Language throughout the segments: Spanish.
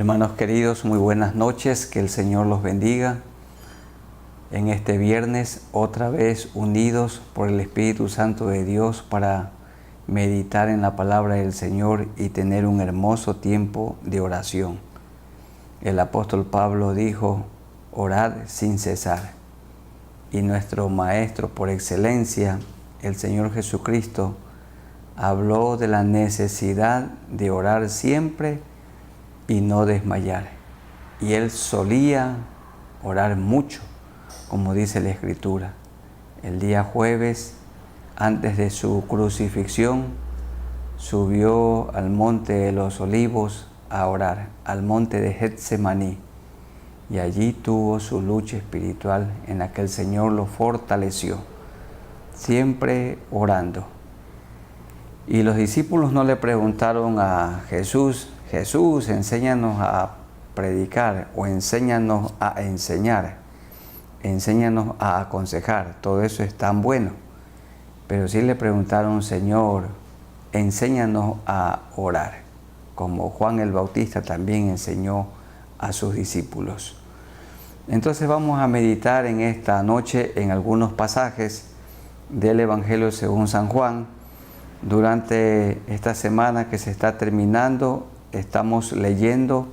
Hermanos queridos, muy buenas noches, que el Señor los bendiga. En este viernes, otra vez unidos por el Espíritu Santo de Dios para meditar en la palabra del Señor y tener un hermoso tiempo de oración. El apóstol Pablo dijo, orad sin cesar. Y nuestro Maestro por excelencia, el Señor Jesucristo, habló de la necesidad de orar siempre y no desmayar. Y Él solía orar mucho, como dice la Escritura. El día jueves, antes de su crucifixión, subió al monte de los Olivos a orar, al monte de Getsemaní. Y allí tuvo su lucha espiritual en la que el Señor lo fortaleció, siempre orando. Y los discípulos no le preguntaron a Jesús, Jesús, enséñanos a predicar o enséñanos a enseñar, enséñanos a aconsejar, todo eso es tan bueno. Pero sí le preguntaron, Señor, enséñanos a orar, como Juan el Bautista también enseñó a sus discípulos. Entonces vamos a meditar en esta noche en algunos pasajes del Evangelio según San Juan. Durante esta semana que se está terminando, estamos leyendo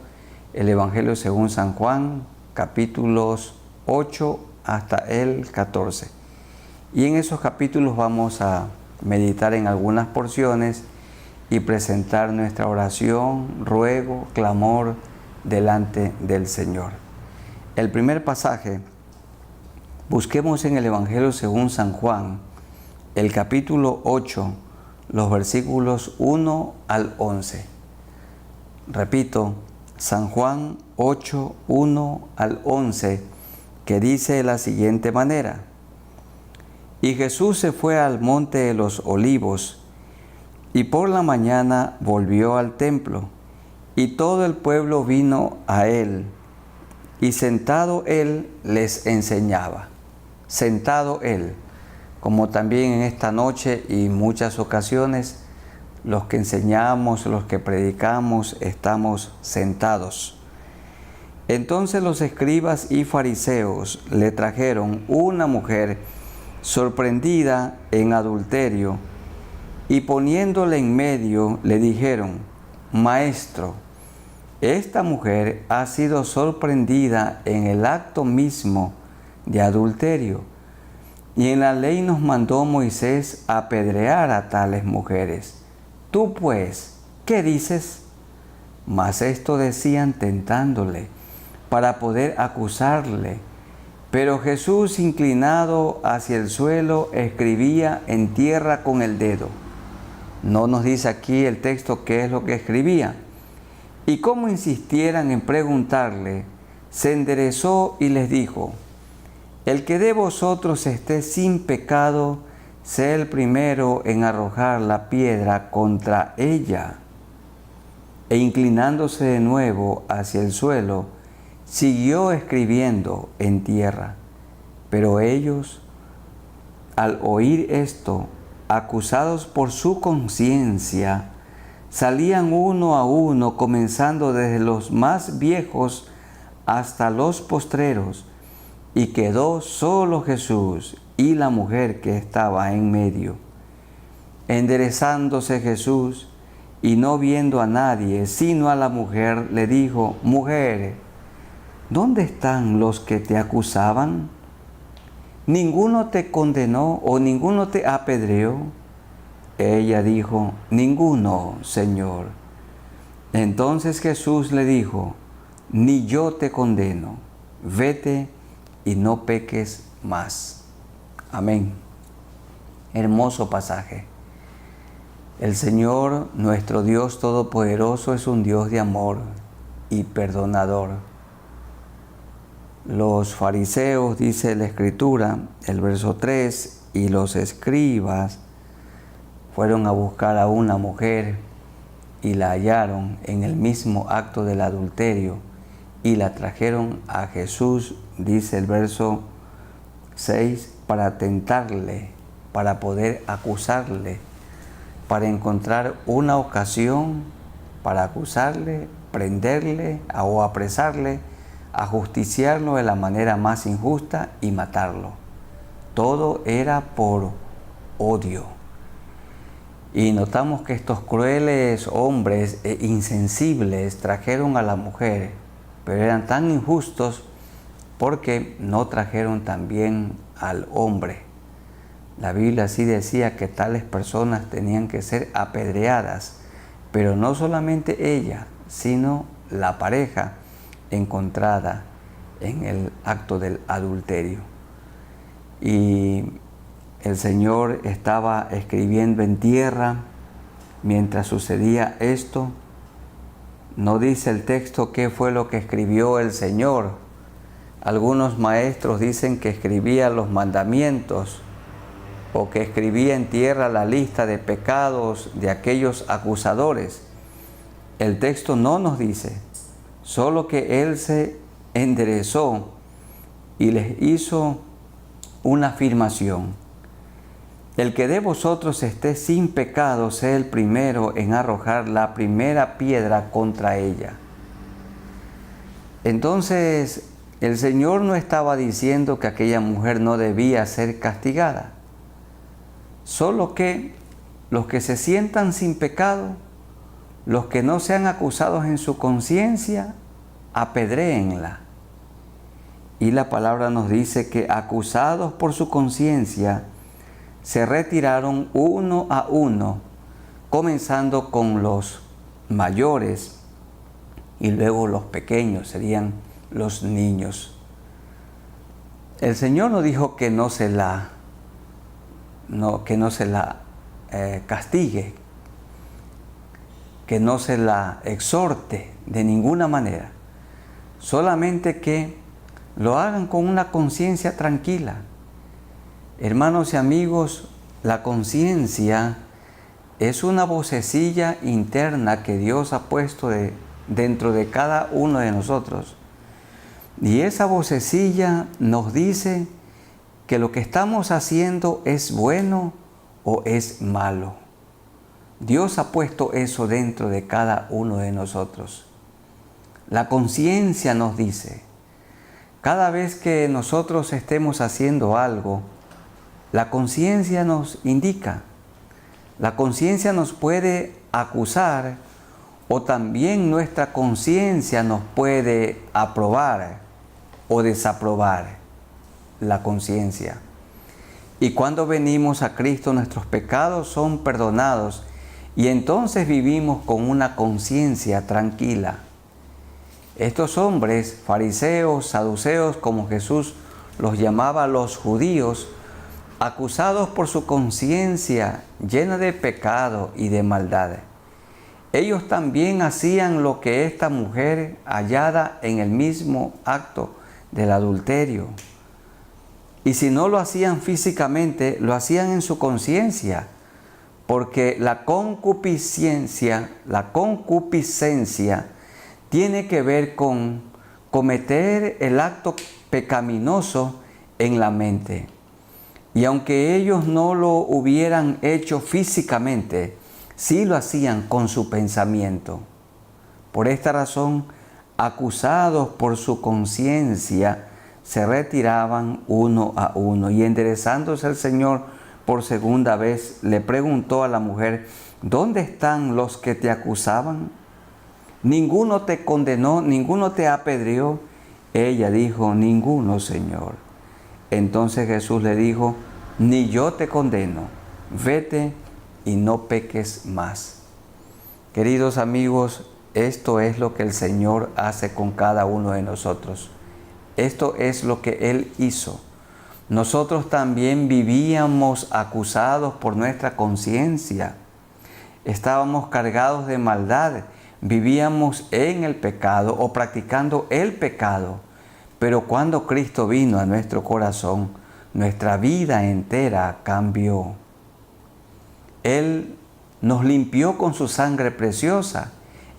el Evangelio según San Juan, capítulos 8 hasta el 14. Y en esos capítulos vamos a meditar en algunas porciones y presentar nuestra oración, ruego, clamor delante del Señor. El primer pasaje, busquemos en el Evangelio según San Juan, el capítulo 8, los versículos 1 al 11. Repito, San Juan 8, 1 al 11, que dice de la siguiente manera: Y Jesús se fue al monte de los Olivos, y por la mañana volvió al templo, y todo el pueblo vino a él, y sentado él les enseñaba. Sentado él, como también en esta noche y muchas ocasiones, los que enseñamos, los que predicamos, estamos sentados. Entonces los escribas y fariseos le trajeron una mujer sorprendida en adulterio, y poniéndole en medio le dijeron, Maestro, esta mujer ha sido sorprendida en el acto mismo de adulterio, y en la ley nos mandó Moisés apedrear a tales mujeres. Tú pues, ¿qué dices? Mas esto decían tentándole, para poder acusarle. Pero Jesús, inclinado hacia el suelo, escribía en tierra con el dedo. No nos dice aquí el texto qué es lo que escribía. Y como insistieran en preguntarle, se enderezó y les dijo, el que de vosotros esté sin pecado, sea el primero en arrojar la piedra contra ella. E inclinándose de nuevo hacia el suelo, siguió escribiendo en tierra. Pero ellos, al oír esto, acusados por su conciencia, salían uno a uno, comenzando desde los más viejos hasta los postreros, y quedó solo Jesús y la mujer que estaba en medio. Enderezándose Jesús y no viendo a nadie, sino a la mujer, le dijo, Mujer, ¿dónde están los que te acusaban? ¿Ninguno te condenó o ninguno te apedreó? Ella dijo, Ninguno, Señor. Entonces Jesús le dijo, Ni yo te condeno, vete y no peques más. Amén. Hermoso pasaje. El Señor, nuestro Dios Todopoderoso, es un Dios de amor y perdonador. Los fariseos, dice la Escritura, el verso 3, y los escribas fueron a buscar a una mujer y la hallaron en el mismo acto del adulterio y la trajeron a Jesús, dice el verso 6, para tentarle, para poder acusarle, para encontrar una ocasión para acusarle prenderle o apresarle, ajusticiarlo de la manera más injusta y matarlo. Todo era por odio. Y notamos que estos crueles hombres e insensibles trajeron a la mujer, pero eran tan injustos porque no trajeron también al hombre. La Biblia sí decía que tales personas tenían que ser apedreadas, pero no solamente ella, sino la pareja encontrada en el acto del adulterio. Y el Señor estaba escribiendo en tierra mientras sucedía esto. No dice el texto qué fue lo que escribió el Señor. Algunos maestros dicen que escribía los mandamientos o que escribía en tierra la lista de pecados de aquellos acusadores. El texto no nos dice, solo que Él se enderezó y les hizo una afirmación. El que de vosotros esté sin pecado sea el primero en arrojar la primera piedra contra ella. Entonces, el Señor no estaba diciendo que aquella mujer no debía ser castigada, solo que los que se sientan sin pecado, los que no sean acusados en su conciencia, apedréenla. Y la palabra nos dice que acusados por su conciencia, se retiraron uno a uno, comenzando con los mayores y luego los pequeños, serían los niños. El Señor no dijo que no se la castigue, que no se la exhorte de ninguna manera, solamente que lo hagan con una conciencia tranquila. Hermanos y amigos, la conciencia es una vocecilla interna que Dios ha puesto dentro de cada uno de nosotros. Y esa vocecilla nos dice que lo que estamos haciendo es bueno o es malo. Dios ha puesto eso dentro de cada uno de nosotros. La conciencia nos dice, cada vez que nosotros estemos haciendo algo, la conciencia nos indica, la conciencia nos puede acusar o también nuestra conciencia nos puede aprobar o desaprobar la conciencia. Y cuando venimos a Cristo, nuestros pecados son perdonados y entonces vivimos con una conciencia tranquila. Estos hombres, fariseos, saduceos, como Jesús los llamaba los judíos, acusados por su conciencia llena de pecado y de maldad, ellos también hacían lo que esta mujer hallada en el mismo acto del adulterio. Y si no lo hacían físicamente, lo hacían en su conciencia, porque la concupiscencia tiene que ver con cometer el acto pecaminoso en la mente. Y aunque ellos no lo hubieran hecho físicamente, sí lo hacían con su pensamiento. Por esta razón, acusados por su conciencia, se retiraban uno a uno. Y enderezándose el Señor por segunda vez, le preguntó a la mujer, ¿dónde están los que te acusaban? ¿Ninguno te condenó? ¿Ninguno te apedreó? Ella dijo, ninguno, Señor. Entonces Jesús le dijo, ni yo te condeno, vete y no peques más. Queridos amigos, esto es lo que el Señor hace con cada uno de nosotros. Esto es lo que Él hizo. Nosotros también vivíamos acusados por nuestra conciencia. Estábamos cargados de maldad, vivíamos en el pecado o practicando el pecado. Pero cuando Cristo vino a nuestro corazón, nuestra vida entera cambió. Él nos limpió con su sangre preciosa.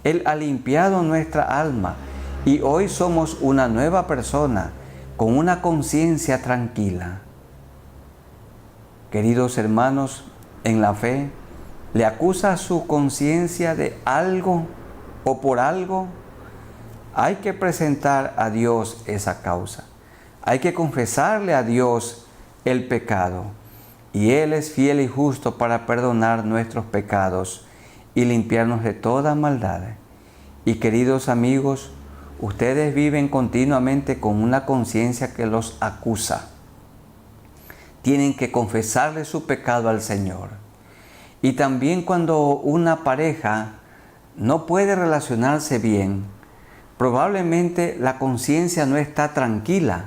Él ha limpiado nuestra alma y hoy somos una nueva persona con una conciencia tranquila. Queridos hermanos, en la fe, ¿le acusa su conciencia de algo o por algo? hay que presentar a Dios esa causa. Hay que confesarle a Dios el pecado. Y Él es fiel y justo para perdonar nuestros pecados y limpiarnos de toda maldad. Y queridos amigos, ustedes viven continuamente con una conciencia que los acusa. Tienen que confesarle su pecado al Señor. Y también cuando una pareja no puede relacionarse bien, probablemente la conciencia no está tranquila.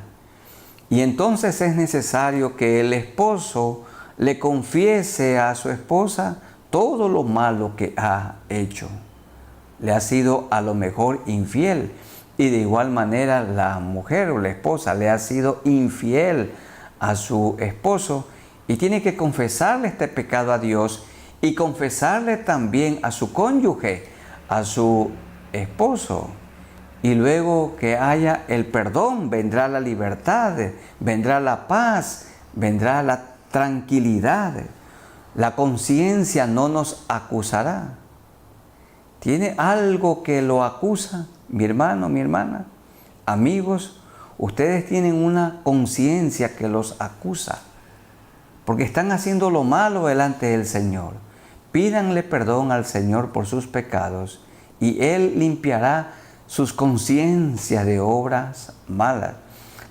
Y entonces es necesario que el esposo le confiese a su esposa todo lo malo que ha hecho. Le ha sido a lo mejor infiel. Y de igual manera la mujer o la esposa le ha sido infiel a su esposo. Y tiene que confesarle este pecado a Dios y confesarle también a su cónyuge, a su esposo. Y luego que haya el perdón, vendrá la libertad, vendrá la paz, vendrá la tranquilidad. La conciencia no nos acusará. ¿Tiene algo que lo acusa, mi hermano, mi hermana? Amigos, ustedes tienen una conciencia que los acusa, porque están haciendo lo malo delante del Señor. Pídanle perdón al Señor por sus pecados y Él limpiará sus conciencias de obras malas.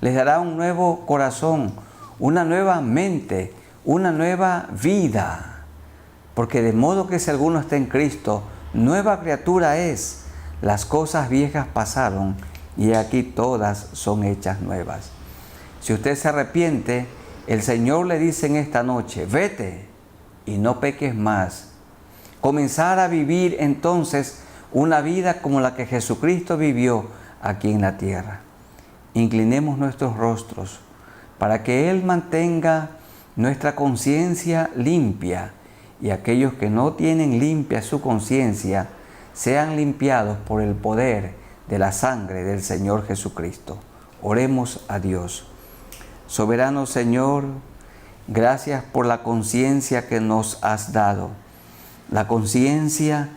Les dará un nuevo corazón, una nueva mente, una nueva vida. Porque de modo que si alguno está en Cristo, nueva criatura es. Las cosas viejas pasaron y aquí todas son hechas nuevas. Si usted se arrepiente, el Señor le dice en esta noche, vete y no peques más. Comenzar a vivir entonces una vida como la que Jesucristo vivió aquí en la tierra. Inclinemos nuestros rostros para que Él mantenga nuestra conciencia limpia y aquellos que no tienen limpia su conciencia sean limpiados por el poder de la sangre del Señor Jesucristo. Oremos a Dios. Soberano Señor, gracias por la conciencia que nos has dado. La conciencia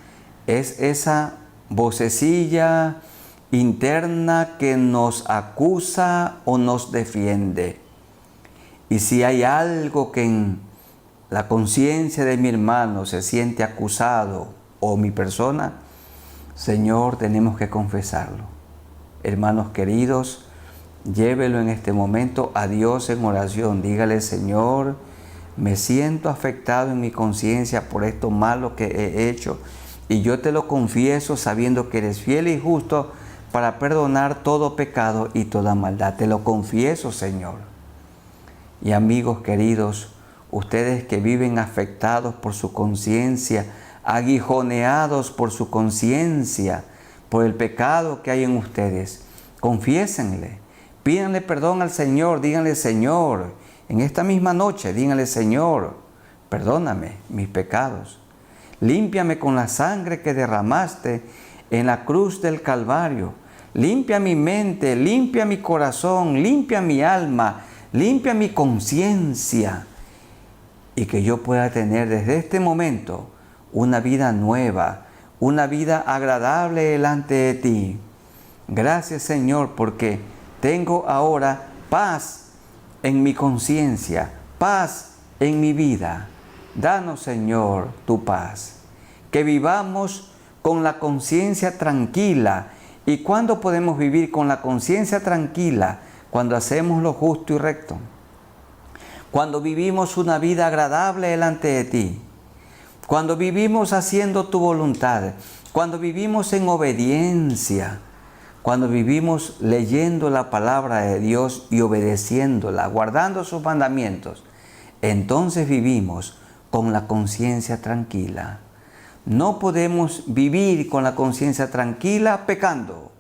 es esa vocecilla interna que nos acusa o nos defiende. Y si hay algo que en la conciencia de mi hermano se siente acusado o mi persona, Señor, tenemos que confesarlo. Hermanos queridos, llévelo en este momento a Dios en oración. Dígale, Señor, me siento afectado en mi conciencia por esto malo que he hecho. Y yo te lo confieso sabiendo que eres fiel y justo para perdonar todo pecado y toda maldad. Te lo confieso, Señor. Y amigos queridos, ustedes que viven afectados por su conciencia, aguijoneados por su conciencia, por el pecado que hay en ustedes, confiésenle, pídanle perdón al Señor, díganle, Señor, en esta misma noche, díganle, Señor, perdóname mis pecados. Límpiame con la sangre que derramaste en la cruz del Calvario. Limpia mi mente, limpia mi corazón, limpia mi alma, limpia mi conciencia. Y que yo pueda tener desde este momento una vida nueva, una vida agradable delante de ti. Gracias, Señor, porque tengo ahora paz en mi conciencia, paz en mi vida. Danos, Señor, tu paz. Que vivamos con la conciencia tranquila. ¿Y cuándo podemos vivir con la conciencia tranquila? Cuando hacemos lo justo y recto. Cuando vivimos una vida agradable delante de ti. Cuando vivimos haciendo tu voluntad. Cuando vivimos en obediencia. Cuando vivimos leyendo la palabra de Dios y obedeciéndola, guardando sus mandamientos. Entonces vivimos con la conciencia tranquila. No podemos vivir con la conciencia tranquila pecando.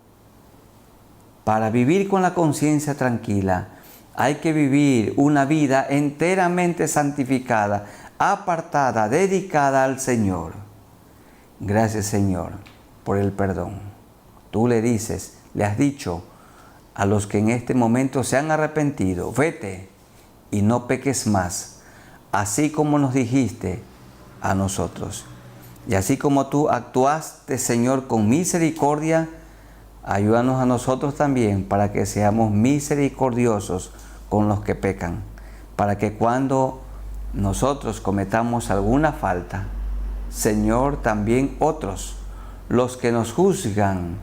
Para vivir con la conciencia tranquila hay que vivir una vida enteramente santificada, apartada, dedicada al Señor. Gracias, Señor, por el perdón. Tú le dices, le has dicho a los que en este momento se han arrepentido, vete y no peques más, así como nos dijiste a nosotros. Y así como tú actuaste, Señor, con misericordia ayúdanos a nosotros también para que seamos misericordiosos con los que pecan, para que cuando nosotros cometamos alguna falta, Señor, también otros, los que nos juzgan,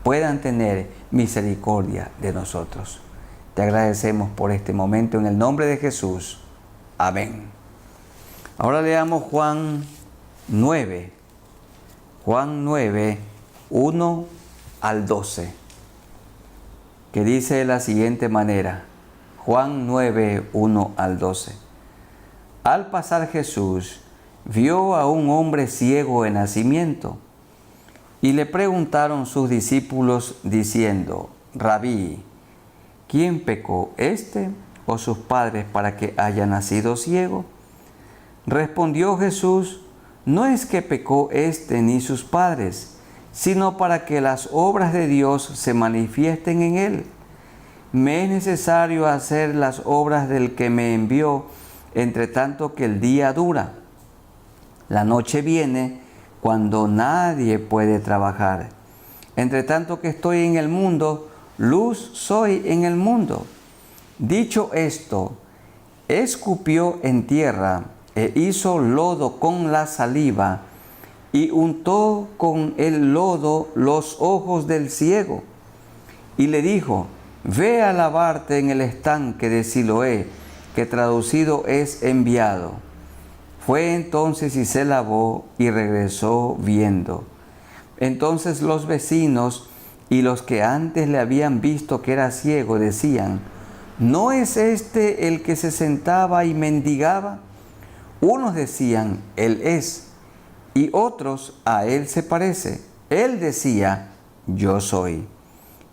puedan tener misericordia de nosotros. Te agradecemos por este momento en el nombre de Jesús. Amén. Ahora leamos Juan 9. Juan 9, 1 al 12, que dice de la siguiente manera. Juan 9, 1 al 12. Al pasar Jesús, vio a un hombre ciego de nacimiento, y le preguntaron sus discípulos diciendo: Rabí, ¿quién pecó, este o sus padres, para que haya nacido ciego? Respondió Jesús: no es que pecó este ni sus padres, sino para que las obras de Dios se manifiesten en él. Me es necesario hacer las obras del que me envió, entre tanto que el día dura. La noche viene cuando nadie puede trabajar. Entre tanto que estoy en el mundo, luz soy en el mundo. Dicho esto, escupió en tierra e hizo lodo con la saliva y untó con el lodo los ojos del ciego. Y le dijo: ve a lavarte en el estanque de Siloé, que traducido es enviado. Fue entonces y se lavó y regresó viendo. Entonces los vecinos y los que antes le habían visto que era ciego decían: ¿no es este el que se sentaba y mendigaba? Unos decían: él es, y otros: a él se parece. Él decía: yo soy.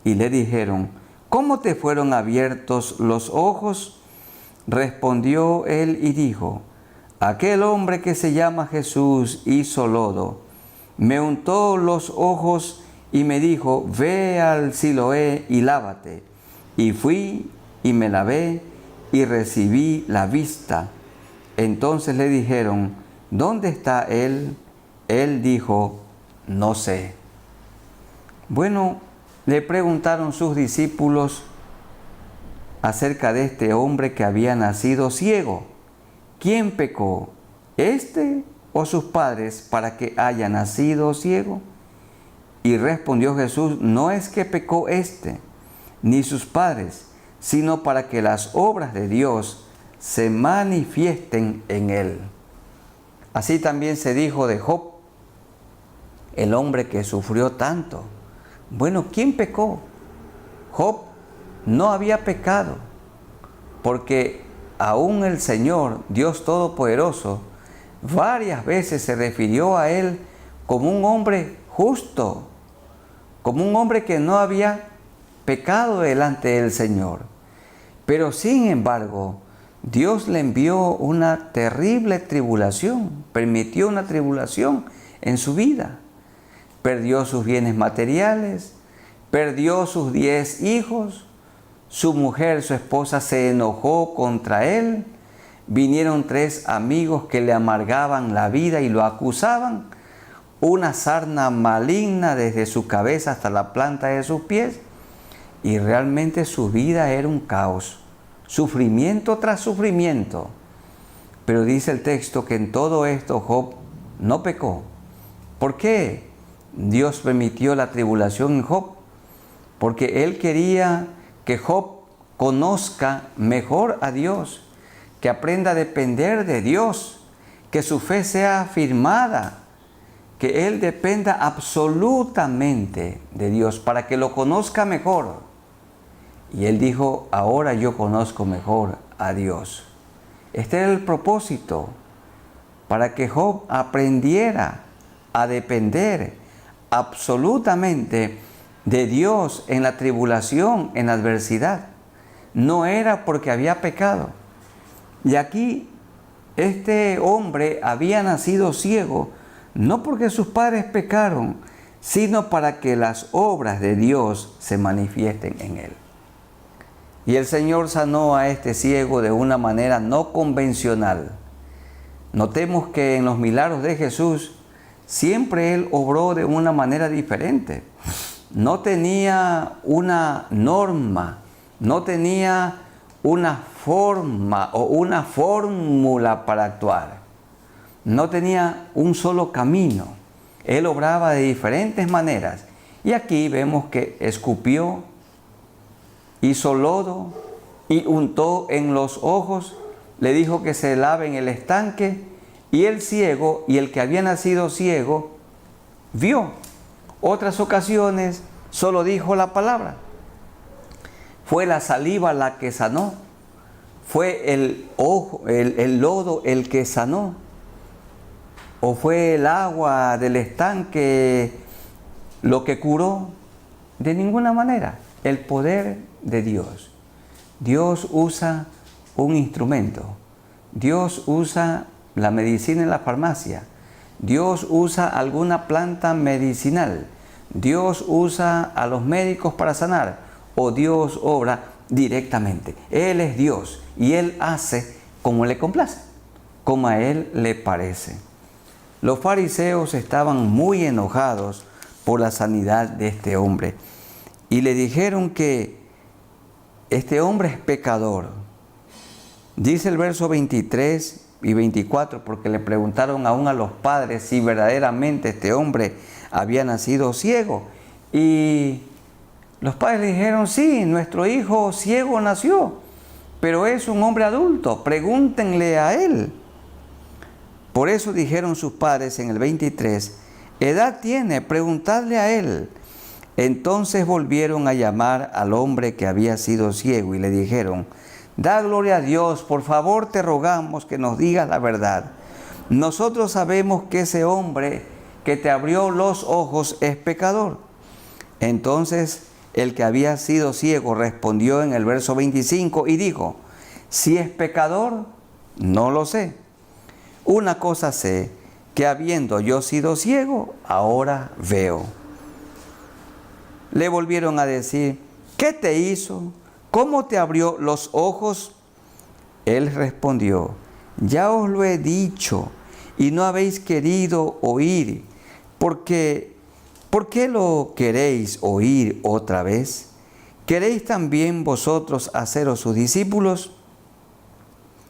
Y le dijeron: ¿cómo te fueron abiertos los ojos? Respondió él y dijo: aquel hombre que se llama Jesús hizo lodo, me untó los ojos y me dijo: ve al Siloé y lávate. Y fui y me lavé y recibí la vista. Entonces le dijeron: ¿dónde está él? Él dijo: no sé. Bueno, le preguntaron sus discípulos acerca de este hombre que había nacido ciego. ¿Quién pecó, este o sus padres, para que haya nacido ciego? Y respondió Jesús: no es que pecó este ni sus padres, sino para que las obras de Dios se manifiesten en él. Así también se dijo de Job, el hombre que sufrió tanto. Bueno, ¿quién pecó? Job no había pecado, porque aún el Señor, Dios Todopoderoso, varias veces se refirió a él como un hombre justo, como un hombre que no había pecado delante del Señor. Pero sin embargo, Dios le envió una terrible tribulación, permitió una tribulación en su vida. Perdió sus bienes materiales, perdió sus 10 hijos, su mujer, su esposa, se enojó contra él, vinieron 3 amigos que le amargaban la vida y lo acusaban, una sarna maligna desde su cabeza hasta la planta de sus pies, y realmente su vida era un caos, sufrimiento tras sufrimiento. Pero dice el texto que en todo esto Job no pecó. ¿Por qué Dios permitió la tribulación en Job? Porque Él quería que Job conozca mejor a Dios, que aprenda a depender de Dios, que su fe sea afirmada, que él dependa absolutamente de Dios para que lo conozca mejor. Y él dijo: ahora yo conozco mejor a Dios. Este era el propósito, para que Job aprendiera a depender absolutamente de Dios en la tribulación, en la adversidad. No era porque había pecado. Y aquí este hombre había nacido ciego, no porque sus padres pecaron, sino para que las obras de Dios se manifiesten en él. Y el Señor sanó a este ciego de una manera no convencional. Notemos que en los milagros de Jesús siempre Él obró de una manera diferente. no tenía una norma, no tenía una forma o una fórmula para actuar. No tenía un solo camino. Él obraba de diferentes maneras. Y aquí vemos que escupió, hizo lodo y untó en los ojos, le dijo que se lave en el estanque, y el ciego y el que había nacido ciego vio. Otras ocasiones solo dijo la palabra. Fue la saliva la que sanó, fue el lodo el que sanó, o fue el agua del estanque lo que curó. De ninguna manera. El poder de Dios. Dios usa un instrumento. Dios usa la medicina en la farmacia. Dios usa alguna planta medicinal. Dios usa a los médicos para sanar. O Dios obra directamente. Él es Dios y Él hace como le complace, como a Él le parece. Los fariseos estaban muy enojados por la sanidad de este hombre y le dijeron que este hombre es pecador. Dice el verso 23 y 24, porque le preguntaron aún a los padres si verdaderamente este hombre había nacido ciego. Y los padres le dijeron, sí, nuestro hijo ciego nació, pero es un hombre adulto, pregúntenle a él. Por eso dijeron sus padres en el 23, edad tiene, preguntadle a él. Entonces volvieron a llamar al hombre que había sido ciego y le dijeron, da gloria a Dios, por favor te rogamos que nos digas la verdad. Nosotros sabemos que ese hombre que te abrió los ojos es pecador. Entonces el que había sido ciego respondió en el verso 25 y dijo, si es pecador, no lo sé. Una cosa sé, que habiendo yo sido ciego, ahora veo. Le volvieron a decir, ¿qué te hizo? ¿Cómo te abrió los ojos? Él respondió, ya os lo he dicho y no habéis querido oír. ¿Por qué lo queréis oír otra vez? ¿Queréis también vosotros haceros sus discípulos?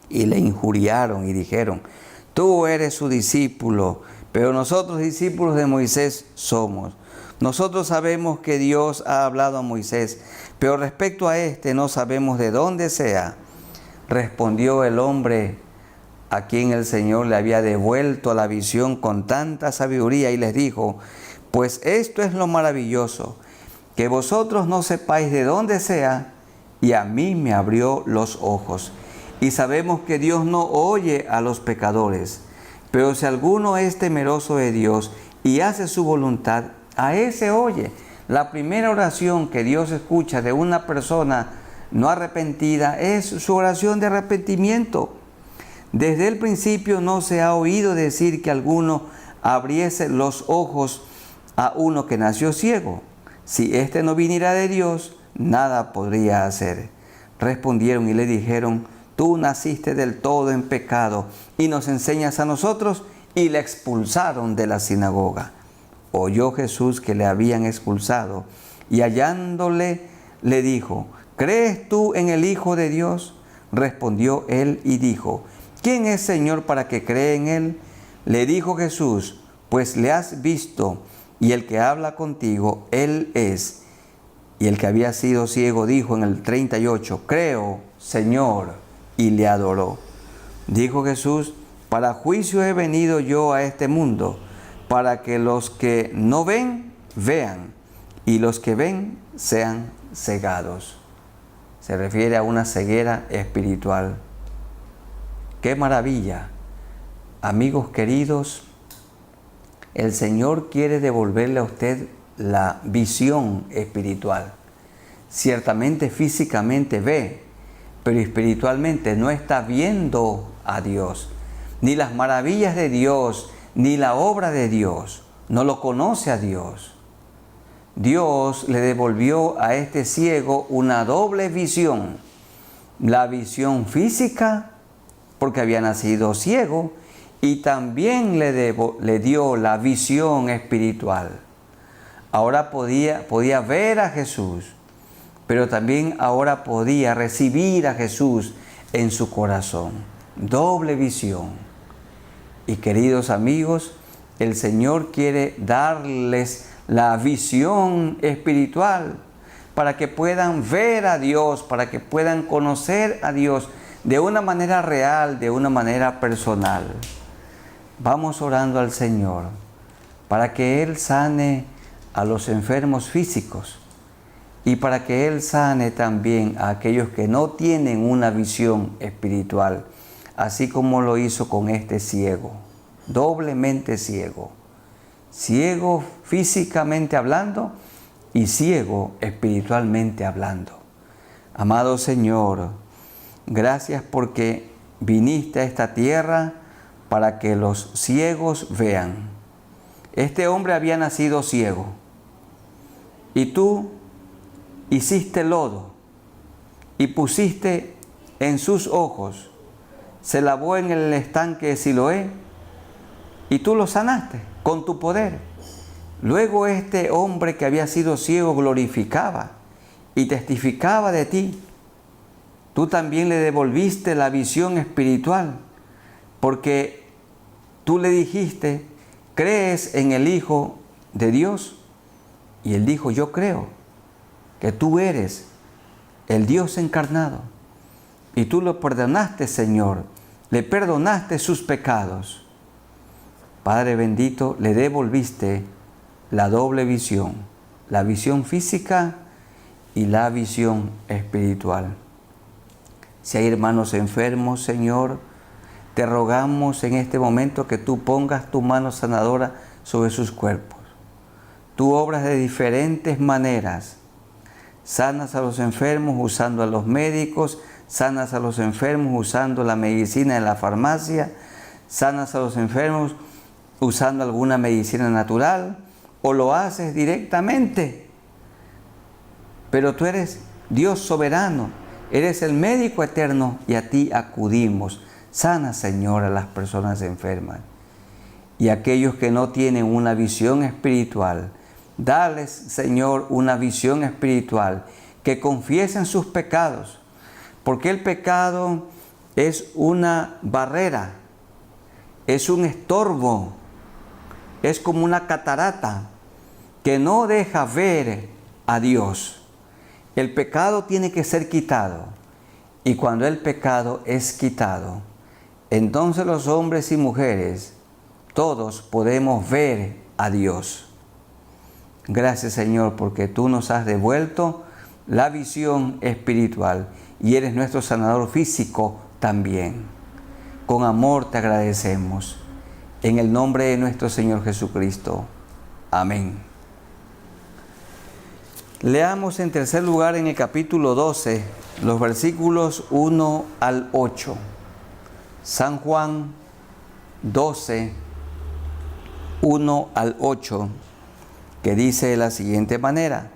Y le injuriaron y dijeron, tú eres su discípulo, pero nosotros discípulos de Moisés somos. Nosotros sabemos que Dios ha hablado a Moisés, pero respecto a este no sabemos de dónde sea. Respondió el hombre a quien el Señor le había devuelto la visión con tanta sabiduría y les dijo, pues esto es lo maravilloso, que vosotros no sepáis de dónde sea, y a mí me abrió los ojos. Y sabemos que Dios no oye a los pecadores, pero si alguno es temeroso de Dios y hace su voluntad, a ese oye. La primera oración que Dios escucha de una persona no arrepentida es su oración de arrepentimiento. Desde el principio no se ha oído decir que alguno abriese los ojos a uno que nació ciego. Si éste no viniera de Dios, nada podría hacer. Respondieron y le dijeron, tú naciste del todo en pecado y nos enseñas a nosotros, y le expulsaron de la sinagoga. Oyó Jesús que le habían expulsado y hallándole le dijo, ¿crees tú en el Hijo de Dios? Respondió él y dijo, ¿quién es Señor para que cree en él? Le dijo Jesús, pues le has visto y el que habla contigo, él es. Y el que había sido ciego dijo en el 38, creo, Señor, y le adoró. Dijo Jesús, para juicio he venido yo a este mundo, para que los que no ven, vean, y los que ven sean cegados. Se refiere a una ceguera espiritual. ¡Qué maravilla! Amigos queridos, el Señor quiere devolverle a usted la visión espiritual. Ciertamente físicamente ve, pero espiritualmente no está viendo a Dios, ni las maravillas de Dios, ni la obra de Dios. No lo conoce a Dios. Dios le devolvió a este ciego una doble visión. La visión física, porque había nacido ciego, y también le dio la visión espiritual. Ahora podía ver a Jesús, pero también ahora podía recibir a Jesús en su corazón. Doble visión. Y queridos amigos, el Señor quiere darles la visión espiritual para que puedan ver a Dios, para que puedan conocer a Dios de una manera real, de una manera personal. Vamos orando al Señor para que Él sane a los enfermos físicos y para que Él sane también a aquellos que no tienen una visión espiritual, así como lo hizo con este ciego, doblemente ciego. Ciego físicamente hablando y ciego espiritualmente hablando. Amado Señor, gracias porque viniste a esta tierra para que los ciegos vean. Este hombre había nacido ciego y tú hiciste lodo y pusiste en sus ojos, se lavó en el estanque de Siloé y tú lo sanaste con tu poder. Luego este hombre que había sido ciego glorificaba y testificaba de ti. Tú también le devolviste la visión espiritual, porque tú le dijiste, ¿crees en el Hijo de Dios? Y él dijo, yo creo que tú eres el Dios encarnado. Y tú lo perdonaste, Señor, le perdonaste sus pecados. Padre bendito, le devolviste la doble visión, la visión física y la visión espiritual. Si hay hermanos enfermos, Señor, te rogamos en este momento que tú pongas tu mano sanadora sobre sus cuerpos. Tú obras de diferentes maneras. Sanas a los enfermos usando a los médicos, sanas a los enfermos usando la medicina en la farmacia, sanas a los enfermos usando alguna medicina natural, o lo haces directamente. Pero tú eres Dios soberano, eres el médico eterno y a ti acudimos. Sana, Señor, a las personas enfermas. Y aquellos que no tienen una visión espiritual, dales, Señor, una visión espiritual, que confiesen sus pecados, porque el pecado es una barrera, es un estorbo, es como una catarata que no deja ver a Dios. El pecado tiene que ser quitado, y cuando el pecado es quitado, entonces los hombres y mujeres, todos podemos ver a Dios. Gracias, Señor, porque tú nos has devuelto la visión espiritual y eres nuestro sanador físico también. Con amor te agradecemos. En el nombre de nuestro Señor Jesucristo. Amén. Leamos en tercer lugar en el capítulo 12, los versículos 1 al 8. San Juan 12, 1 al 8, que dice de la siguiente manera: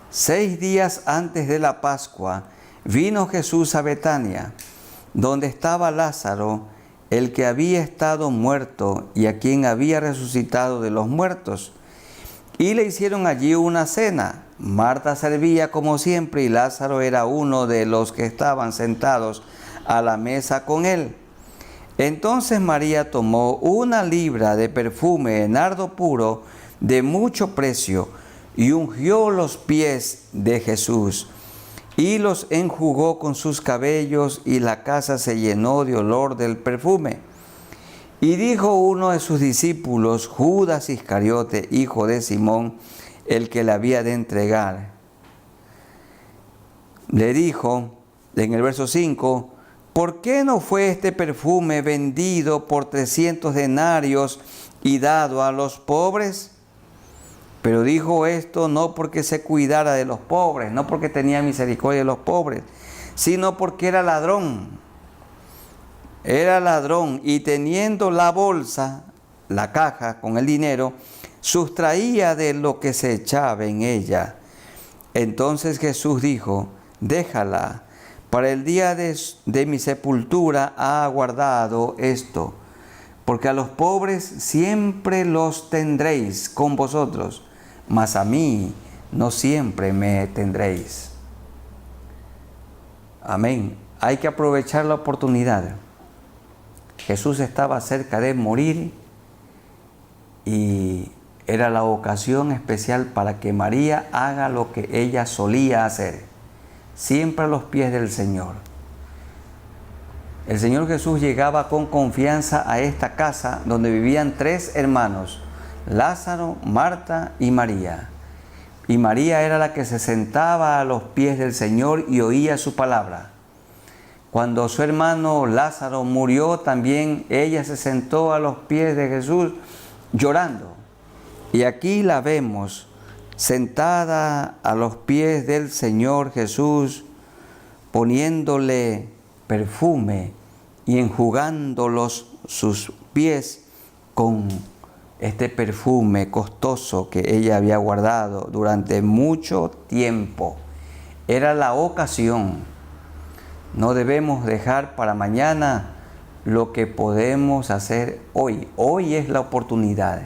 6 días antes de la Pascua, vino Jesús a Betania, donde estaba Lázaro, el que había estado muerto y a quien había resucitado de los muertos. Y le hicieron allí una cena. Marta servía como siempre y Lázaro era uno de los que estaban sentados a la mesa con él. Entonces María tomó 1 libra de perfume de nardo puro de mucho precio y ungió los pies de Jesús y los enjugó con sus cabellos, y la casa se llenó de olor del perfume. Y dijo uno de sus discípulos, Judas Iscariote, hijo de Simón, el que le había de entregar, le dijo en el verso 5, ¿por qué no fue este perfume vendido por 300 denarios y dado a los pobres? Pero dijo esto no porque se cuidara de los pobres, no porque tenía misericordia de los pobres, sino porque era ladrón. Era ladrón y teniendo la bolsa, la caja con el dinero, sustraía de lo que se echaba en ella. Entonces Jesús dijo, déjala, para el día de mi sepultura ha guardado esto, porque a los pobres siempre los tendréis con vosotros, mas a mí no siempre me tendréis. Amén. Hay que aprovechar la oportunidad. Jesús estaba cerca de morir y era la ocasión especial para que María haga lo que ella solía hacer, siempre a los pies del Señor. El Señor Jesús llegaba con confianza a esta casa donde vivían 3 hermanos, Lázaro, Marta y María. Y María era la que se sentaba a los pies del Señor y oía su palabra. Cuando su hermano Lázaro murió, también ella se sentó a los pies de Jesús llorando. Y aquí la vemos sentada a los pies del Señor Jesús, poniéndole perfume y enjugándolos sus pies con este perfume costoso que ella había guardado durante mucho tiempo. Era la ocasión. No debemos dejar para mañana lo que podemos hacer hoy. Hoy es la oportunidad.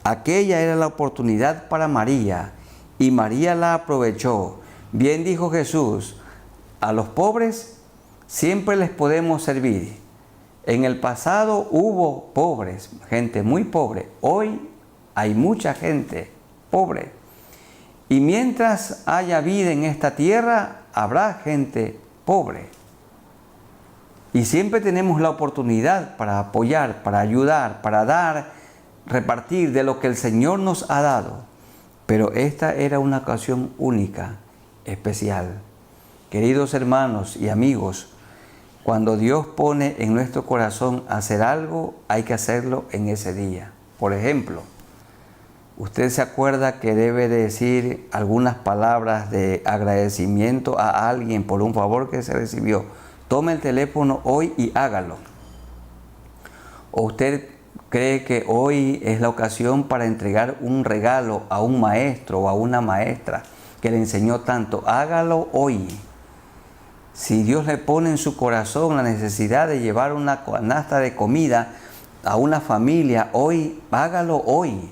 Aquella era la oportunidad para María y María la aprovechó. Bien dijo Jesús, a los pobres siempre les podemos servir. En el pasado hubo pobres, gente muy pobre. Hoy hay mucha gente pobre. Y mientras haya vida en esta tierra, habrá gente pobre. Y siempre tenemos la oportunidad para apoyar, para ayudar, para dar, repartir de lo que el Señor nos ha dado. Pero esta era una ocasión única, especial. Queridos hermanos y amigos, cuando Dios pone en nuestro corazón hacer algo, hay que hacerlo en ese día. Por ejemplo, usted se acuerda que debe decir algunas palabras de agradecimiento a alguien por un favor que se recibió. Tome el teléfono hoy y hágalo. ¿O usted cree que hoy es la ocasión para entregar un regalo a un maestro o a una maestra que le enseñó tanto? Hágalo hoy. Si Dios le pone en su corazón la necesidad de llevar una canasta de comida a una familia, hoy, hágalo hoy.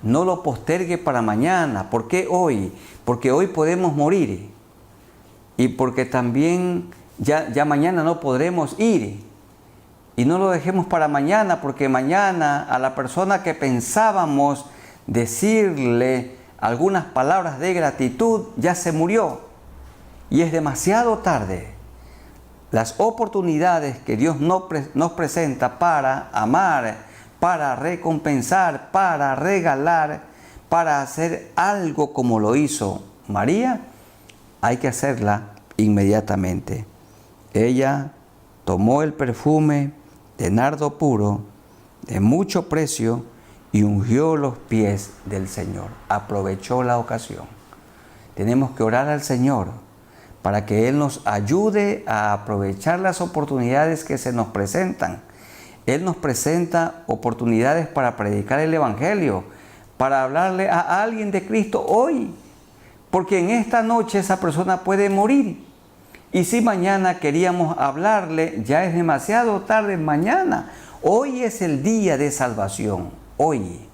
No lo postergue para mañana. ¿Por qué hoy? Porque hoy podemos morir. Y porque también ya mañana no podremos ir. Y no lo dejemos para mañana, porque mañana a la persona que pensábamos decirle algunas palabras de gratitud ya se murió. Y es demasiado tarde. Las oportunidades que Dios nos presenta para amar, para recompensar, para regalar, para hacer algo como lo hizo María, hay que hacerla inmediatamente. Ella tomó el perfume de nardo puro, de mucho precio, y ungió los pies del Señor. Aprovechó la ocasión. Tenemos que orar al Señor para que Él nos ayude a aprovechar las oportunidades que se nos presentan. Él nos presenta oportunidades para predicar el Evangelio, para hablarle a alguien de Cristo hoy, porque en esta noche esa persona puede morir. Y si mañana queríamos hablarle, ya es demasiado tarde mañana. Hoy es el día de salvación, hoy.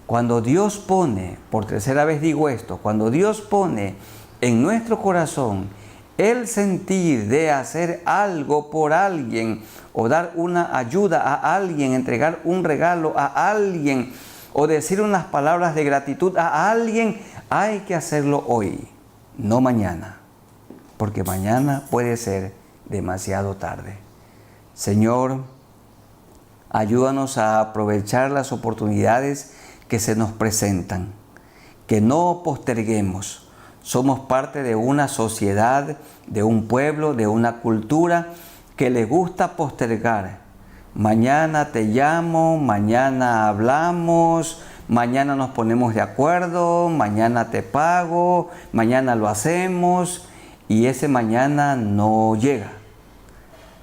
Cuando Dios pone, por tercera vez digo esto, cuando Dios pone en nuestro corazón el sentir de hacer algo por alguien, o dar una ayuda a alguien, entregar un regalo a alguien, o decir unas palabras de gratitud a alguien, hay que hacerlo hoy, no mañana, porque mañana puede ser demasiado tarde. Señor, ayúdanos a aprovechar las oportunidades que se nos presentan, que no posterguemos. Somos parte de una sociedad, de un pueblo, de una cultura que le gusta postergar. Mañana te llamo, mañana hablamos, mañana nos ponemos de acuerdo, mañana te pago, mañana lo hacemos, y ese mañana no llega.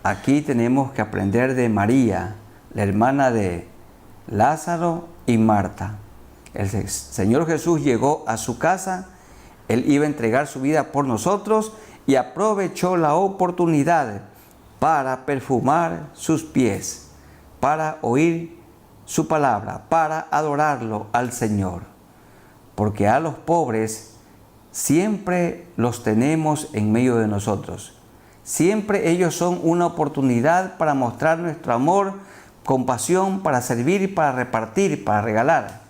Aquí tenemos que aprender de María, la hermana de Lázaro y Marta. El Señor Jesús llegó a su casa, Él iba a entregar su vida por nosotros y aprovechó la oportunidad para perfumar sus pies, para oír su palabra, para adorarlo al Señor. porque a los pobres siempre los tenemos en medio de nosotros. Siempre ellos son una oportunidad para mostrar nuestro amor, compasión, para servir, para repartir, para regalar.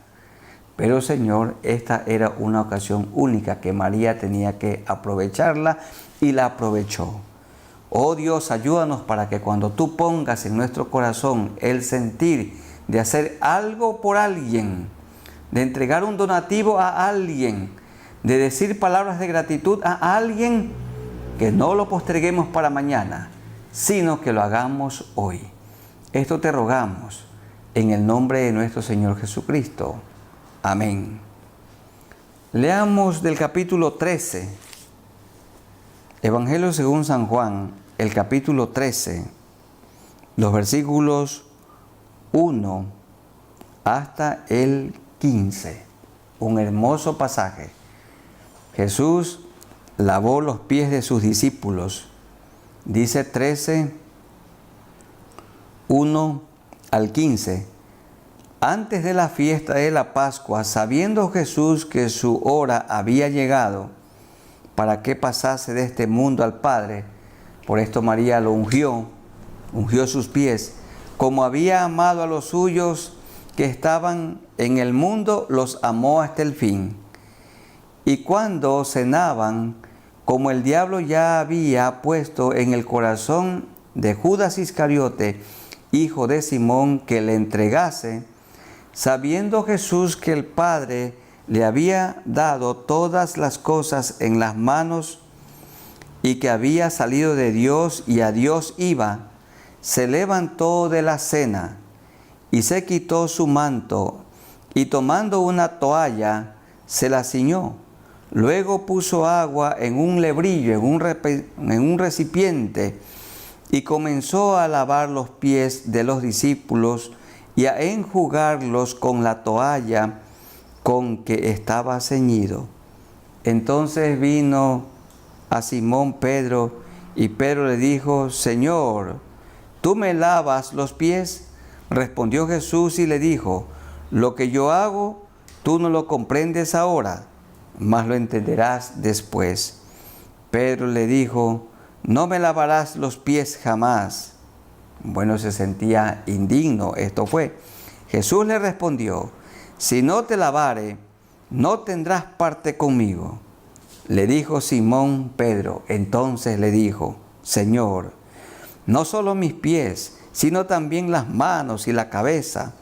Pero Señor, esta era una ocasión única que María tenía que aprovecharla y la aprovechó. Oh Dios, ayúdanos para que cuando tú pongas en nuestro corazón el sentir de hacer algo por alguien, de entregar un donativo a alguien, de decir palabras de gratitud a alguien, que no lo posterguemos para mañana, sino que lo hagamos hoy. Esto te rogamos en el nombre de nuestro Señor Jesucristo. Amén. Leamos del capítulo 13, Evangelio según San Juan, el capítulo 13, los versículos 1 hasta el 15. Un hermoso pasaje. Jesús lavó los pies de sus discípulos. Dice 13, 1 al 15. Antes de la fiesta de la Pascua, sabiendo Jesús que su hora había llegado para que pasase de este mundo al Padre, por esto María lo ungió sus pies, como había amado a los suyos que estaban en el mundo, los amó hasta el fin. Y cuando cenaban, como el diablo ya había puesto en el corazón de Judas Iscariote, hijo de Simón, que le entregase, sabiendo Jesús que el Padre le había dado todas las cosas en las manos y que había salido de Dios y a Dios iba, se levantó de la cena y se quitó su manto y tomando una toalla se la ciñó. Luego puso agua en un lebrillo, en un recipiente, y comenzó a lavar los pies de los discípulos y a enjugarlos con la toalla con que estaba ceñido. Entonces vino a Simón Pedro, y Pedro le dijo: Señor, ¿tú me lavas los pies? Respondió Jesús y le dijo: lo que yo hago, tú no lo comprendes ahora, mas lo entenderás después. Pedro le dijo: no me lavarás los pies jamás. Bueno, se sentía indigno, esto fue. Jesús le respondió: si no te lavare, no tendrás parte conmigo. Le dijo Simón Pedro, entonces le dijo: Señor, no solo mis pies, sino también las manos y la cabeza.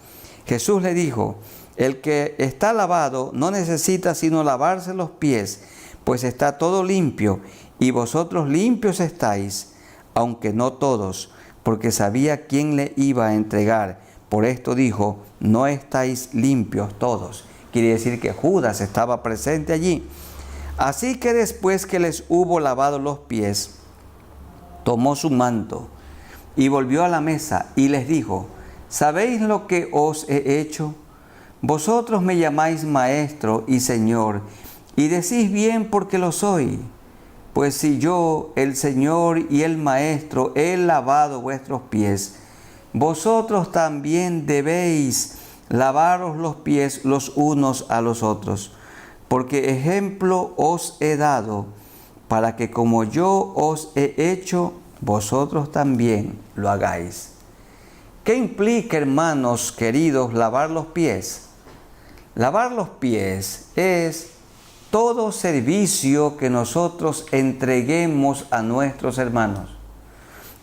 Jesús le dijo: el que está lavado no necesita sino lavarse los pies, pues está todo limpio, y vosotros limpios estáis, aunque no todos, porque sabía quién le iba a entregar. Por esto dijo: no estáis limpios todos. Quiere decir que Judas estaba presente allí. Así que después que les hubo lavado los pies, tomó su manto y volvió a la mesa y les dijo: ¿sabéis lo que os he hecho? Vosotros me llamáis maestro y señor, y decís bien porque lo soy. Pues si yo, el Señor y el Maestro, he lavado vuestros pies, vosotros también debéis lavaros los pies los unos a los otros, porque ejemplo os he dado, para que como yo os he hecho, vosotros también lo hagáis. ¿Qué implica, hermanos queridos, lavar los pies? Lavar los pies es todo servicio que nosotros entreguemos a nuestros hermanos.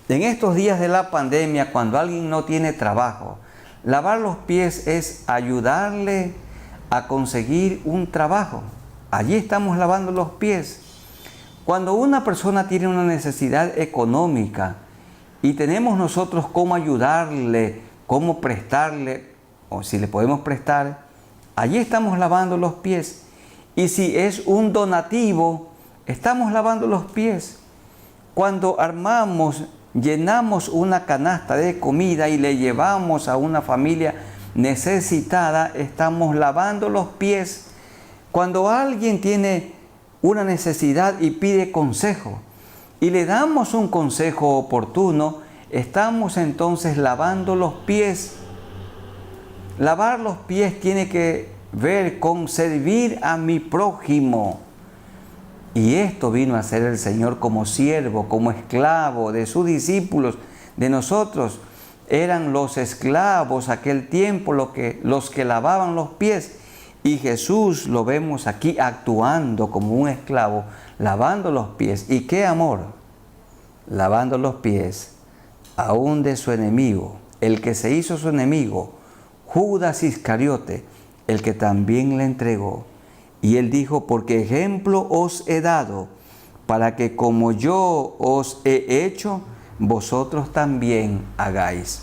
En estos días de la pandemia, cuando alguien no tiene trabajo, lavar los pies es ayudarle a conseguir un trabajo. Allí estamos lavando los pies. Cuando una persona tiene una necesidad económica y tenemos nosotros cómo ayudarle, cómo prestarle, o si le podemos prestar, allí estamos lavando los pies. Y si es un donativo, estamos lavando los pies. Cuando llenamos una canasta de comida y le llevamos a una familia necesitada, estamos lavando los pies. Cuando alguien tiene una necesidad y pide consejo y le damos un consejo oportuno, estamos entonces lavando los pies. Lavar los pies tiene que ver con servir a mi prójimo. Y esto vino a ser el Señor como siervo, como esclavo de sus discípulos, de nosotros. Eran los esclavos aquel tiempo los que lavaban los pies. Y Jesús lo vemos aquí actuando como un esclavo, lavando los pies. ¿Y qué amor? Lavando los pies aún de su enemigo, el que se hizo su enemigo, Judas Iscariote, el que también le entregó. Y él dijo, porque ejemplo os he dado, para que como yo os he hecho, vosotros también hagáis.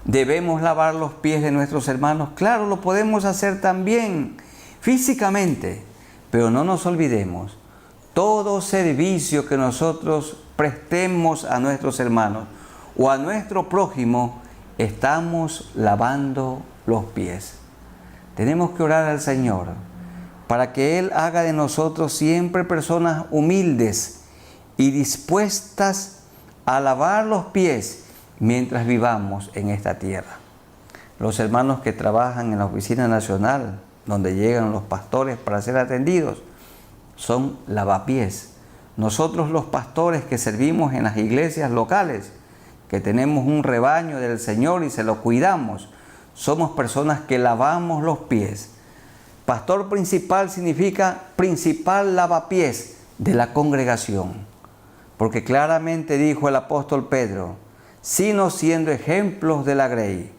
¿Debemos lavar los pies de nuestros hermanos? Claro, lo podemos hacer también físicamente, pero no nos olvidemos, todo servicio que nosotros prestemos a nuestros hermanos o a nuestro prójimo, estamos lavando los pies. Tenemos que orar al Señor para que Él haga de nosotros siempre personas humildes y dispuestas a lavar los pies mientras vivamos en esta tierra. Los hermanos que trabajan en la oficina nacional, donde llegan los pastores para ser atendidos, son lavapiés. Nosotros los pastores que servimos en las iglesias locales, que tenemos un rebaño del Señor y se lo cuidamos, somos personas que lavamos los pies. Pastor principal significa principal lavapiés de la congregación, porque claramente dijo el apóstol Pedro, sino siendo ejemplos de la grey,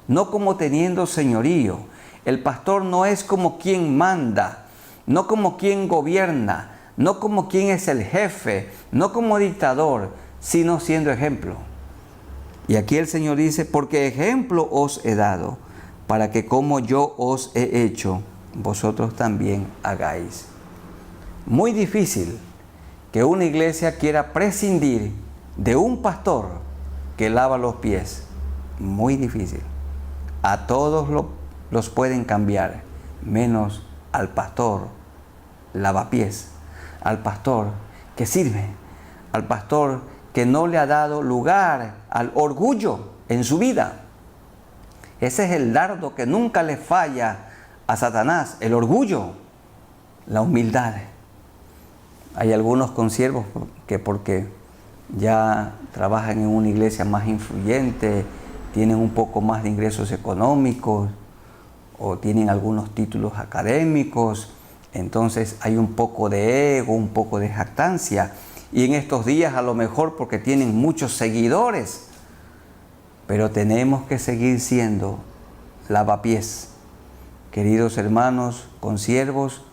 no como teniendo señorío. El pastor no es como quien manda, no como quien gobierna, no como quien es el jefe, no como dictador, sino siendo ejemplo. Y aquí el Señor dice, porque ejemplo os he dado, para que como yo os he hecho, vosotros también hagáis. Muy difícil que una iglesia quiera prescindir de un pastor que lava los pies. Muy difícil. A todos los pueden cambiar, menos al pastor lavapiés, al pastor que sirve, al pastor que no le ha dado lugar al orgullo en su vida. Ese es el dardo que nunca le falla a Satanás, el orgullo, la humildad. Hay algunos consiervos que porque ya trabajan en una iglesia más influyente, tienen un poco más de ingresos económicos o tienen algunos títulos académicos, entonces hay un poco de ego, un poco de jactancia. Y en estos días a lo mejor porque tienen muchos seguidores, pero tenemos que seguir siendo lavapiés. Queridos hermanos, consiervos,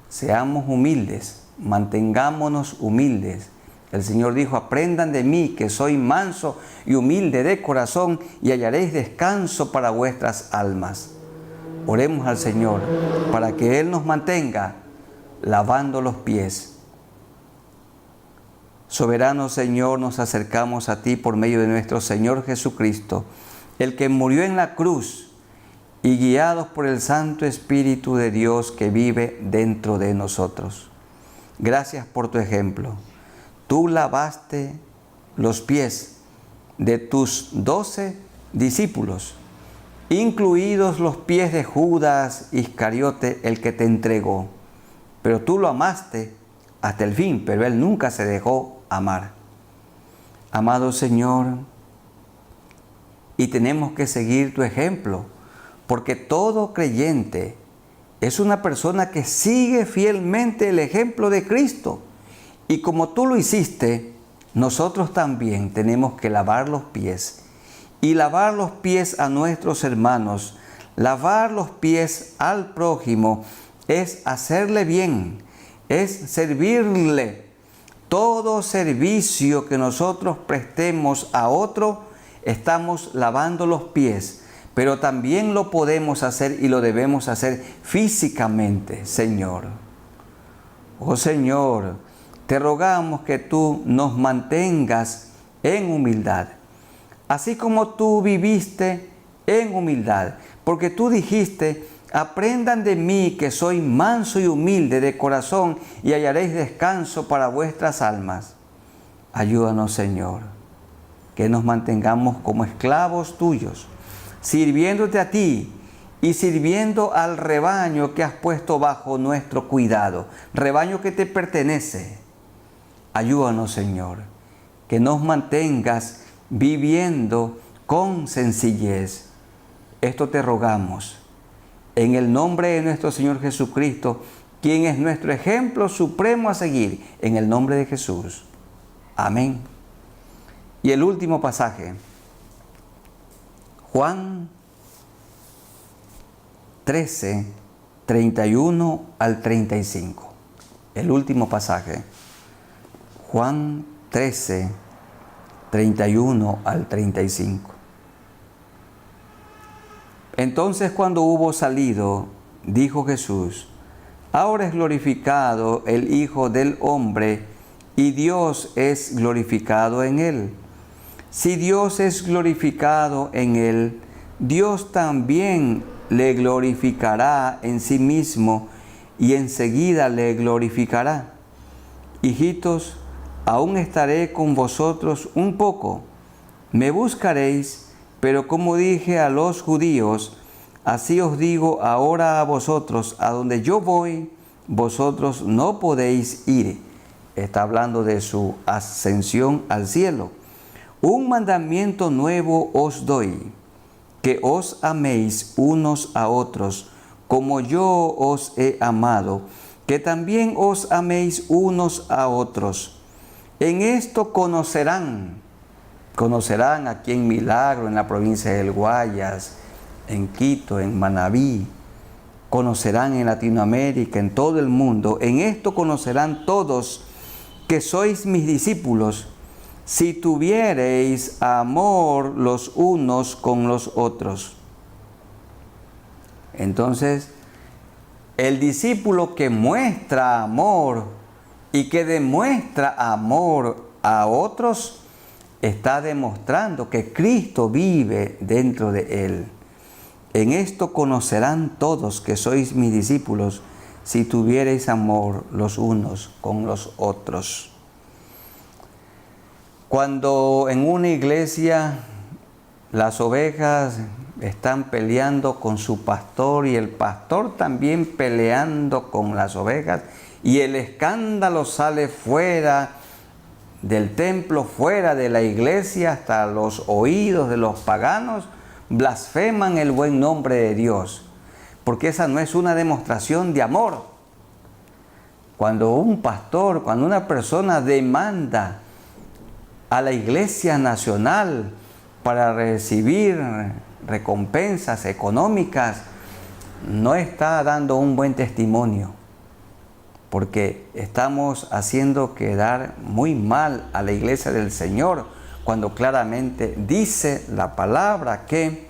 seamos humildes, mantengámonos humildes. El Señor dijo, aprendan de mí que soy manso y humilde de corazón y hallaréis descanso para vuestras almas. Oremos al Señor para que Él nos mantenga lavando los pies. Soberano Señor, nos acercamos a ti por medio de nuestro Señor Jesucristo, el que murió en la cruz y guiados por el Santo Espíritu de Dios que vive dentro de nosotros. Gracias por tu ejemplo. Tú lavaste los pies de tus 12 discípulos, incluidos los pies de Judas Iscariote, el que te entregó. Pero tú lo amaste hasta el fin, pero él nunca se dejó amar. Amado Señor, y tenemos que seguir tu ejemplo, porque todo creyente es una persona que sigue fielmente el ejemplo de Cristo. Y como tú lo hiciste, nosotros también tenemos que lavar los pies. Y lavar los pies a nuestros hermanos, lavar los pies al prójimo, es hacerle bien, es servirle. Todo servicio que nosotros prestemos a otro, estamos lavando los pies. Pero también lo podemos hacer y lo debemos hacer físicamente, Señor. Oh Señor, te rogamos que tú nos mantengas en humildad, así como tú viviste en humildad, porque tú dijiste, aprendan de mí que soy manso y humilde de corazón y hallaréis descanso para vuestras almas. Ayúdanos, Señor, que nos mantengamos como esclavos tuyos, sirviéndote a ti y sirviendo al rebaño que has puesto bajo nuestro cuidado, rebaño que te pertenece. Ayúdanos, Señor, que nos mantengas viviendo con sencillez. Esto te rogamos, en el nombre de nuestro Señor Jesucristo, quien es nuestro ejemplo supremo a seguir, en el nombre de Jesús. Amén. Y el último pasaje, Juan 13, 31 al 35. El último pasaje, Juan 13, 31 al 35. Entonces, cuando hubo salido, dijo Jesús: ahora es glorificado el Hijo del Hombre, y Dios es glorificado en él. Si Dios es glorificado en él, Dios también le glorificará en sí mismo, y enseguida le glorificará. Hijitos, aún estaré con vosotros un poco. Me buscaréis, pero como dije a los judíos, así os digo ahora a vosotros: a donde yo voy, vosotros no podéis ir. Está hablando de su ascensión al cielo. Un mandamiento nuevo os doy, que os améis unos a otros, como yo os he amado, que también os améis unos a otros. En esto conocerán aquí en Milagro, en la provincia del Guayas, en Quito, en Manabí, conocerán en Latinoamérica, en todo el mundo. En esto conocerán todos que sois mis discípulos, si tuviereis amor los unos con los otros. Entonces, el discípulo que muestra amor y que demuestra amor a otros, está demostrando que Cristo vive dentro de él. En esto conocerán todos que sois mis discípulos, si tuviereis amor los unos con los otros. Cuando en una iglesia las ovejas están peleando con su pastor y el pastor también peleando con las ovejas, y el escándalo sale fuera del templo, fuera de la iglesia, hasta los oídos de los paganos, blasfeman el buen nombre de Dios, porque esa no es una demostración de amor. Cuando un pastor, cuando una persona demanda a la Iglesia Nacional para recibir recompensas económicas, no está dando un buen testimonio, porque estamos haciendo quedar muy mal a la Iglesia del Señor, cuando claramente dice la palabra que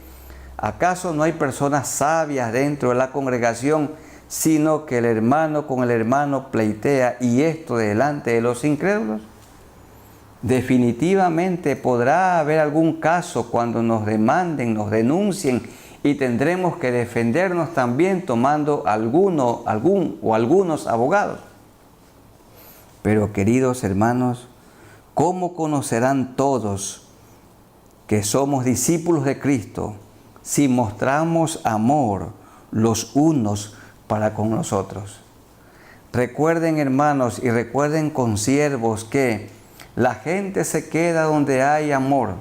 ¿acaso no hay personas sabias dentro de la congregación, sino que el hermano con el hermano pleitea, y esto delante de los incrédulos? Definitivamente podrá haber algún caso cuando nos demanden, nos denuncien, y tendremos que defendernos también tomando algunos abogados. Pero queridos hermanos, ¿cómo conocerán todos que somos discípulos de Cristo si mostramos amor los unos para con los otros? Recuerden, hermanos, y recuerden, consiervos, que la gente se queda donde hay amor.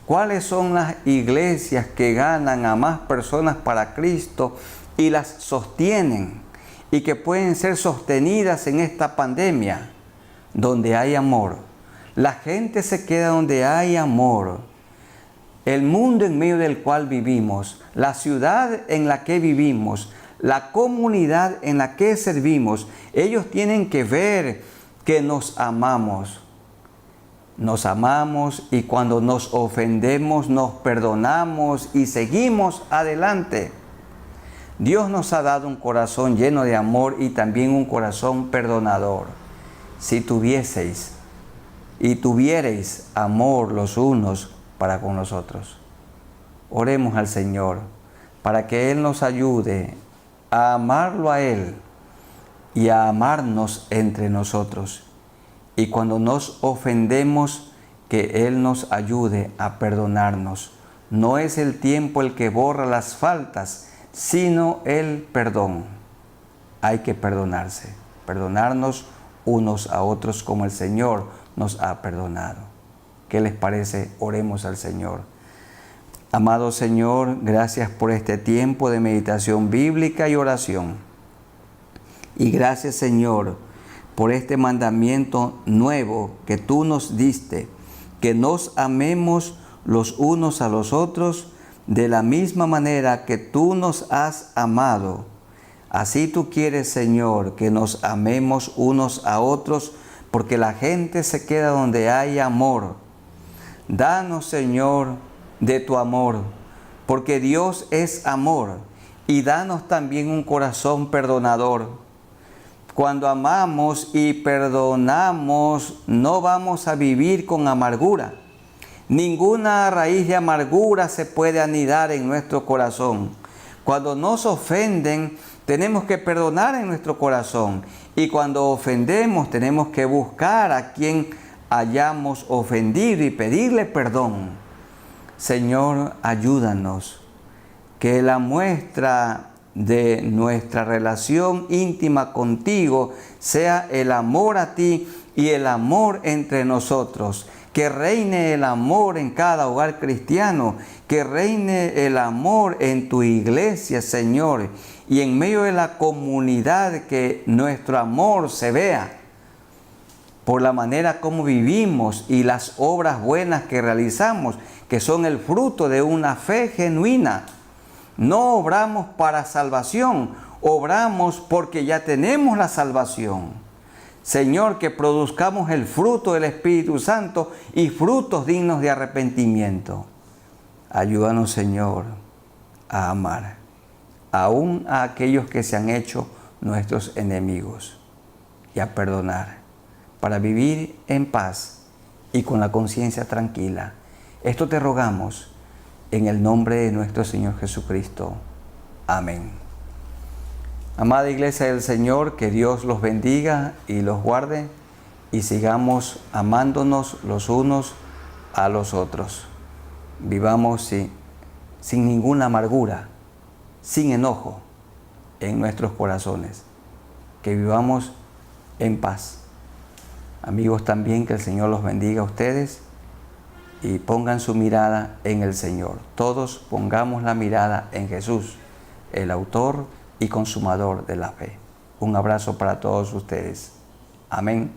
¿Cuáles son las iglesias que ganan a más personas para Cristo y las sostienen y que pueden ser sostenidas en esta pandemia? Donde hay amor. La gente se queda donde hay amor. El mundo en medio del cual vivimos, la ciudad en la que vivimos, la comunidad en la que servimos, ellos tienen que ver que nos amamos. Nos amamos, y cuando nos ofendemos nos perdonamos y seguimos adelante. Dios nos ha dado un corazón lleno de amor y también un corazón perdonador. Si tuvieseis y tuviereis amor los unos para con los otros. Oremos al Señor para que Él nos ayude a amarlo a Él y a amarnos entre nosotros. Y cuando nos ofendemos, que Él nos ayude a perdonarnos No es el tiempo el que borra las faltas, sino el perdón. Hay que perdonarse, perdonarnos unos a otros como el Señor nos ha perdonado. ¿Qué les parece? Oremos al Señor. Amado Señor, gracias por este tiempo de meditación bíblica y oración. Y gracias, Señor, por este mandamiento nuevo que tú nos diste, que nos amemos los unos a los otros de la misma manera que tú nos has amado. Así tú quieres, Señor, que nos amemos unos a otros, porque la gente se queda donde hay amor. Danos, Señor, de tu amor, porque Dios es amor, y danos también un corazón perdonador. Cuando amamos y perdonamos, no vamos a vivir con amargura. Ninguna raíz de amargura se puede anidar en nuestro corazón. Cuando nos ofenden, tenemos que perdonar en nuestro corazón. Y cuando ofendemos, tenemos que buscar a quien hayamos ofendido y pedirle perdón. Señor, ayúdanos, que la muestra de nuestra relación íntima contigo sea el amor a ti y el amor entre nosotros. Que reine el amor en cada hogar cristiano, que reine el amor en tu iglesia, Señor, y en medio de la comunidad, que nuestro amor se vea por la manera como vivimos y las obras buenas que realizamos, que son el fruto de una fe genuina. No obramos para salvación, obramos porque ya tenemos la salvación. Señor, que produzcamos el fruto del Espíritu Santo y frutos dignos de arrepentimiento. Ayúdanos, Señor, a amar, aún a aquellos que se han hecho nuestros enemigos, y a perdonar, para vivir en paz y con la conciencia tranquila. Esto te rogamos en el nombre de nuestro Señor Jesucristo. Amén. Amada Iglesia del Señor, que Dios los bendiga y los guarde, y sigamos amándonos los unos a los otros. Vivamos sin ninguna amargura, sin enojo en nuestros corazones. Que vivamos en paz. Amigos, también que el Señor los bendiga a ustedes y pongan su mirada en el Señor. Todos pongamos la mirada en Jesús, el autor y consumador de la fe. Un abrazo para todos ustedes. Amén.